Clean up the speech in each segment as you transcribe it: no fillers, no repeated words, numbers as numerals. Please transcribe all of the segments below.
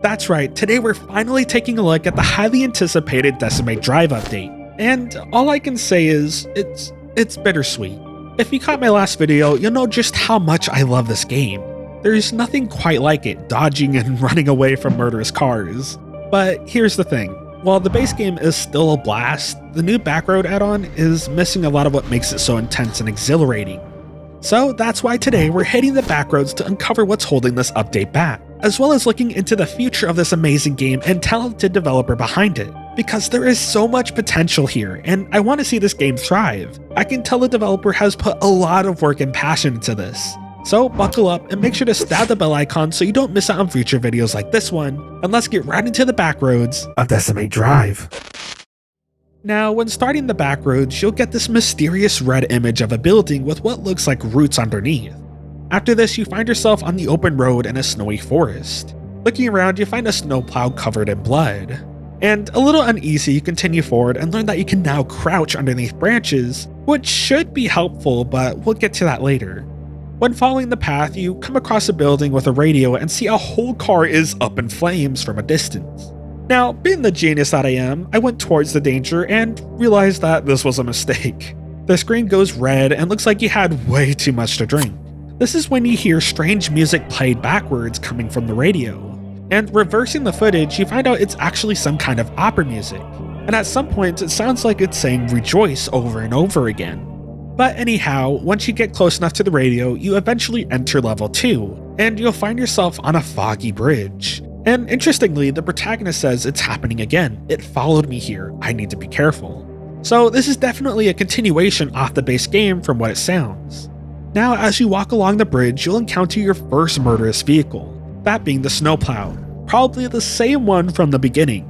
That's right, today we're finally taking a look at the highly anticipated Decimate Drive update. And all I can say is, it's bittersweet. If you caught my last video, you'll know just how much I love this game. There's nothing quite like it, dodging and running away from murderous cars. But here's the thing, while the base game is still a blast, the new Backroad add-on is missing a lot of what makes it so intense and exhilarating. So that's why today we're hitting the Backroads to uncover what's holding this update back, as well as looking into the future of this amazing game and talented developer behind it. Because there is so much potential here, and I want to see this game thrive. I can tell the developer has put a lot of work and passion into this. So buckle up and make sure to stab the bell icon so you don't miss out on future videos like this one, and let's get right into the Backroads of Decimate Drive. Now, when starting the Backroads, you'll get this mysterious red image of a building with what looks like roots underneath. After this, you find yourself on the open road in a snowy forest. Looking around, you find a snowplow covered in blood. And a little uneasy, you continue forward and learn that you can now crouch underneath branches, which should be helpful, but we'll get to that later. When following the path, you come across a building with a radio and see a whole car is up in flames from a distance. Now, being the genius that I am, I went towards the danger and realized that this was a mistake. The screen goes red and looks like you had way too much to drink. This is when you hear strange music played backwards coming from the radio. And reversing the footage, you find out it's actually some kind of opera music. And at some point, it sounds like it's saying "rejoice" over and over again. But anyhow, once you get close enough to the radio, you eventually enter level 2, and you'll find yourself on a foggy bridge. And interestingly, the protagonist says it's happening again. It followed me here, I need to be careful. So this is definitely a continuation off the base game from what it sounds. Now, as you walk along the bridge, you'll encounter your first murderous vehicle, that being the snowplow, probably the same one from the beginning.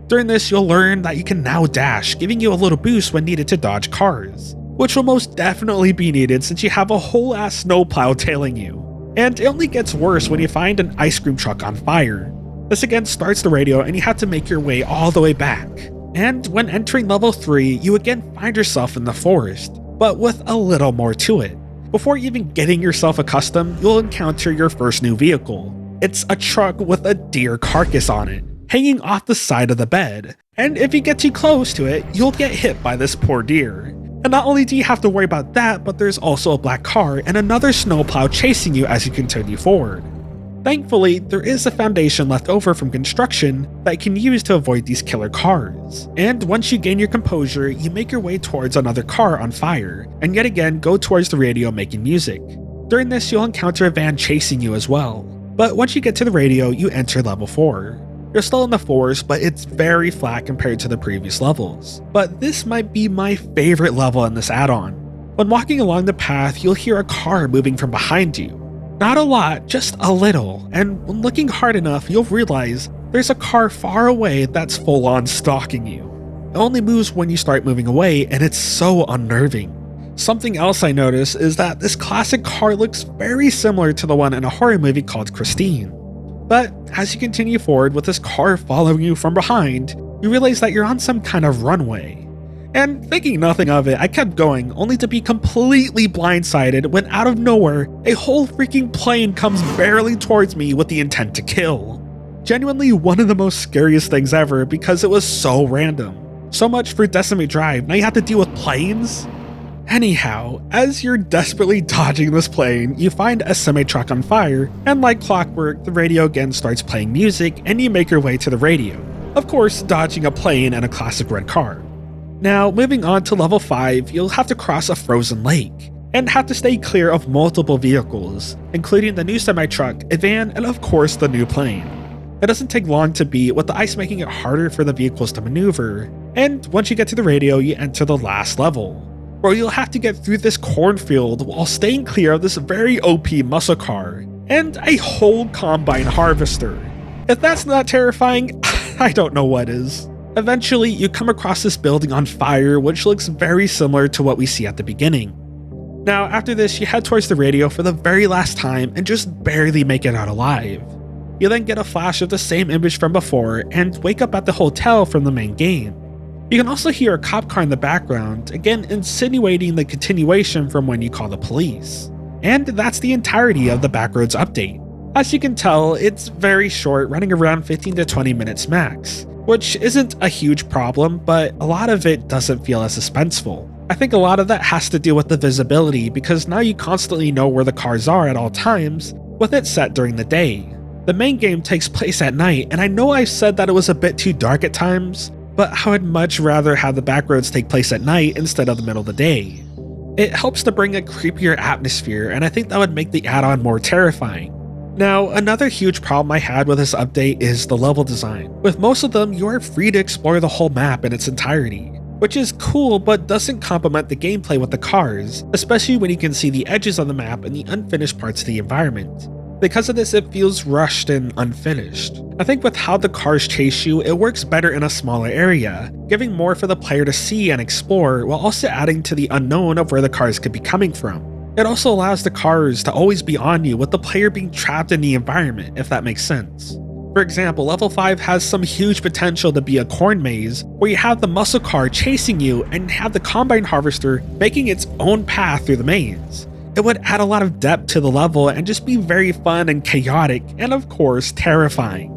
During this, you'll learn that you can now dash, giving you a little boost when needed to dodge cars, which will most definitely be needed since you have a whole ass snowplow tailing you. And it only gets worse when you find an ice cream truck on fire. This again starts the radio and you have to make your way all the way back. And when entering level 3, you again find yourself in the forest, but with a little more to it. Before even getting yourself accustomed, you'll encounter your first new vehicle. It's a truck with a deer carcass on it, hanging off the side of the bed. And if you get too close to it, you'll get hit by this poor deer. And not only do you have to worry about that, but there's also a black car and another snowplow chasing you as you continue forward. Thankfully, there is a foundation left over from construction that you can use to avoid these killer cars. And once you gain your composure, you make your way towards another car on fire, and yet again go towards the radio making music. During this, you'll encounter a van chasing you as well. But once you get to the radio, you enter level 4. You're still in the forest, but it's very flat compared to the previous levels. But this might be my favorite level in this add-on. When walking along the path, you'll hear a car moving from behind you. Not a lot, just a little, and when looking hard enough, you'll realize there's a car far away that's full-on stalking you. It only moves when you start moving away, and it's so unnerving. Something else I noticed is that this classic car looks very similar to the one in a horror movie called Christine. But as you continue forward with this car following you from behind, you realize that you're on some kind of runway. And thinking nothing of it, I kept going, only to be completely blindsided when out of nowhere, a whole freaking plane comes barreling towards me with the intent to kill. Genuinely one of the most scariest things ever because it was so random. So much for Decimate Drive, now you have to deal with planes? Anyhow, as you're desperately dodging this plane, you find a semi-truck on fire, and like clockwork, the radio again starts playing music and you make your way to the radio. Of course, dodging a plane and a classic red car. Now, moving on to level 5, you'll have to cross a frozen lake, and have to stay clear of multiple vehicles, including the new semi-truck, a van, and of course the new plane. It doesn't take long to beat, with the ice making it harder for the vehicles to maneuver, and once you get to the radio, you enter the last level, where you'll have to get through this cornfield while staying clear of this very OP muscle car, and a whole combine harvester. If that's not terrifying, I don't know what is. Eventually, you come across this building on fire, which looks very similar to what we see at the beginning. Now, after this, you head towards the radio for the very last time and just barely make it out alive. You then get a flash of the same image from before and wake up at the hotel from the main game. You can also hear a cop car in the background, again insinuating the continuation from when you call the police. And that's the entirety of the Backroads update. As you can tell, it's very short, running around 15 to 20 minutes max, which isn't a huge problem, but a lot of it doesn't feel as suspenseful. I think a lot of that has to do with the visibility, because now you constantly know where the cars are at all times, with it set during the day. The main game takes place at night, and I know I've said that it was a bit too dark at times, but I would much rather have the Backroads take place at night instead of the middle of the day. It helps to bring a creepier atmosphere, and I think that would make the add-on more terrifying. Now, another huge problem I had with this update is the level design. With most of them, you are free to explore the whole map in its entirety, which is cool but doesn't complement the gameplay with the cars, especially when you can see the edges on the map and the unfinished parts of the environment. Because of this, it feels rushed and unfinished. I think with how the cars chase you, it works better in a smaller area, giving more for the player to see and explore, while also adding to the unknown of where the cars could be coming from. It also allows the cars to always be on you, with the player being trapped in the environment, if that makes sense. For example, level 5 has some huge potential to be a corn maze, where you have the muscle car chasing you and have the combine harvester making its own path through the maze. It would add a lot of depth to the level and just be very fun and chaotic, and of course, terrifying.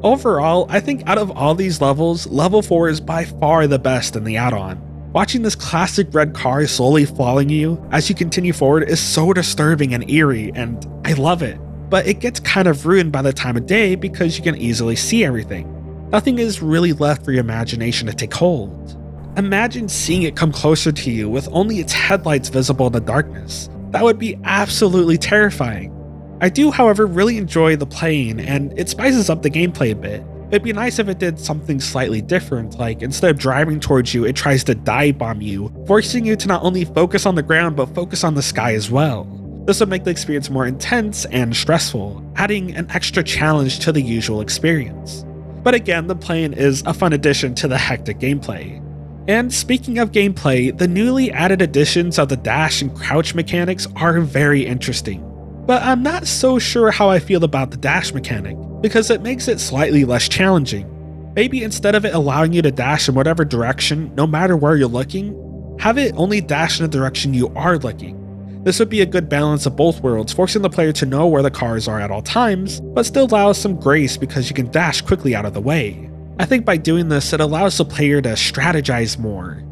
Overall, I think out of all these levels, level 4 is by far the best in the add-on. Watching this classic red car slowly following you as you continue forward is so disturbing and eerie, and I love it. But it gets kind of ruined by the time of day because you can easily see everything. Nothing is really left for your imagination to take hold. Imagine seeing it come closer to you with only its headlights visible in the darkness. That would be absolutely terrifying. I do, however, really enjoy the playing, and it spices up the gameplay a bit. It'd be nice if it did something slightly different, like instead of driving towards you, it tries to dive bomb you, forcing you to not only focus on the ground but focus on the sky as well. This would make the experience more intense and stressful, adding an extra challenge to the usual experience. But again, the playing is a fun addition to the hectic gameplay. And speaking of gameplay, the newly added additions of the dash and crouch mechanics are very interesting. But I'm not so sure how I feel about the dash mechanic, because it makes it slightly less challenging. Maybe instead of it allowing you to dash in whatever direction, no matter where you're looking, have it only dash in the direction you are looking. This would be a good balance of both worlds, forcing the player to know where the cars are at all times, but still allows some grace because you can dash quickly out of the way. I think by doing this, it allows the player to strategize more.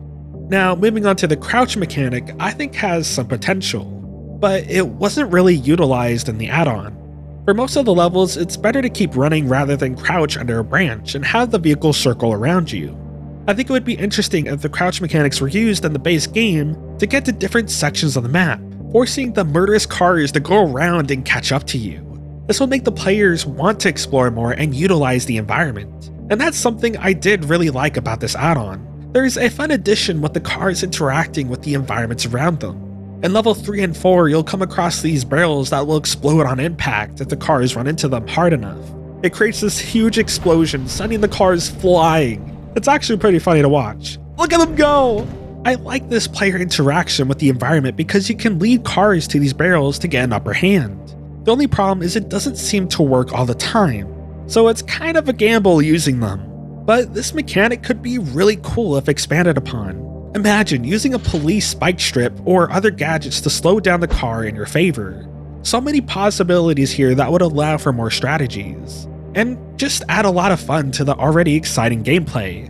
Now, moving on to the crouch mechanic, I think has some potential, but it wasn't really utilized in the add-on. For most of the levels, it's better to keep running rather than crouch under a branch and have the vehicle circle around you. I think it would be interesting if the crouch mechanics were used in the base game to get to different sections of the map, forcing the murderous cars to go around and catch up to you. This will make the players want to explore more and utilize the environment. And that's something I did really like about this add-on. There's a fun addition with the cars interacting with the environments around them. In level 3 and 4, you'll come across these barrels that will explode on impact if the cars run into them hard enough. It creates this huge explosion, sending the cars flying. It's actually pretty funny to watch. Look at them go! I like this player interaction with the environment because you can lead cars to these barrels to get an upper hand. The only problem is it doesn't seem to work all the time, so it's kind of a gamble using them. But this mechanic could be really cool if expanded upon. Imagine using a police spike strip or other gadgets to slow down the car in your favor. So many possibilities here that would allow for more strategies, and just add a lot of fun to the already exciting gameplay.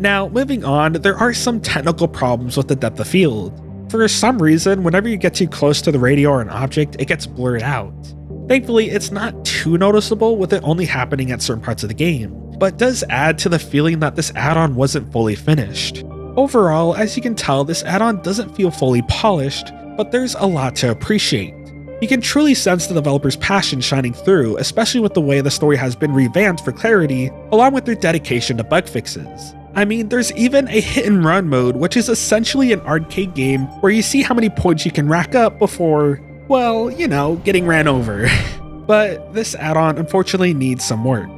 Now, moving on, there are some technical problems with the depth of field. For some reason, whenever you get too close to the radio or an object, it gets blurred out. Thankfully, it's not too noticeable with it only happening at certain parts of the game, but does add to the feeling that this add-on wasn't fully finished. Overall, as you can tell, this add-on doesn't feel fully polished, but there's a lot to appreciate. You can truly sense the developer's passion shining through, especially with the way the story has been revamped for clarity, along with their dedication to bug fixes. I mean, there's even a hit and run mode, which is essentially an arcade game where you see how many points you can rack up before, well, you know, getting ran over. But this add-on unfortunately needs some work.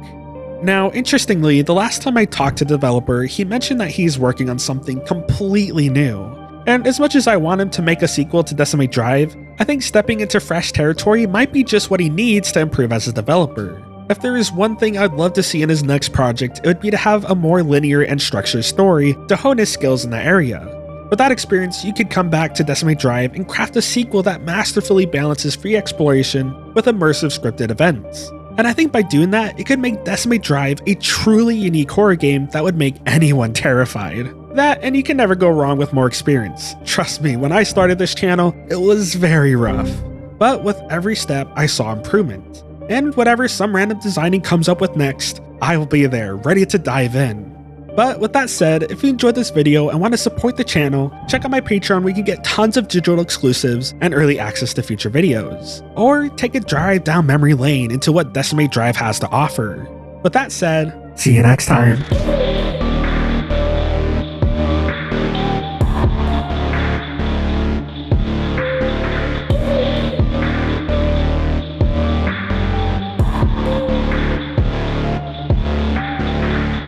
Now, interestingly, the last time I talked to the developer, he mentioned that he's working on something completely new. And as much as I want him to make a sequel to Decimate Drive, I think stepping into fresh territory might be just what he needs to improve as a developer. If there is one thing I'd love to see in his next project, it would be to have a more linear and structured story to hone his skills in that area. With that experience, you could come back to Decimate Drive and craft a sequel that masterfully balances free exploration with immersive scripted events. And I think by doing that, it could make Decimate Drive a truly unique horror game that would make anyone terrified. That, and you can never go wrong with more experience. Trust me, when I started this channel, it was very rough. But with every step, I saw improvement. And whatever some random designing comes up with next, I will be there, ready to dive in. But with that said, if you enjoyed this video and want to support the channel, check out my Patreon where you can get tons of digital exclusives and early access to future videos. Or take a drive down memory lane into what Decimate Drive has to offer. With that said, see you next time.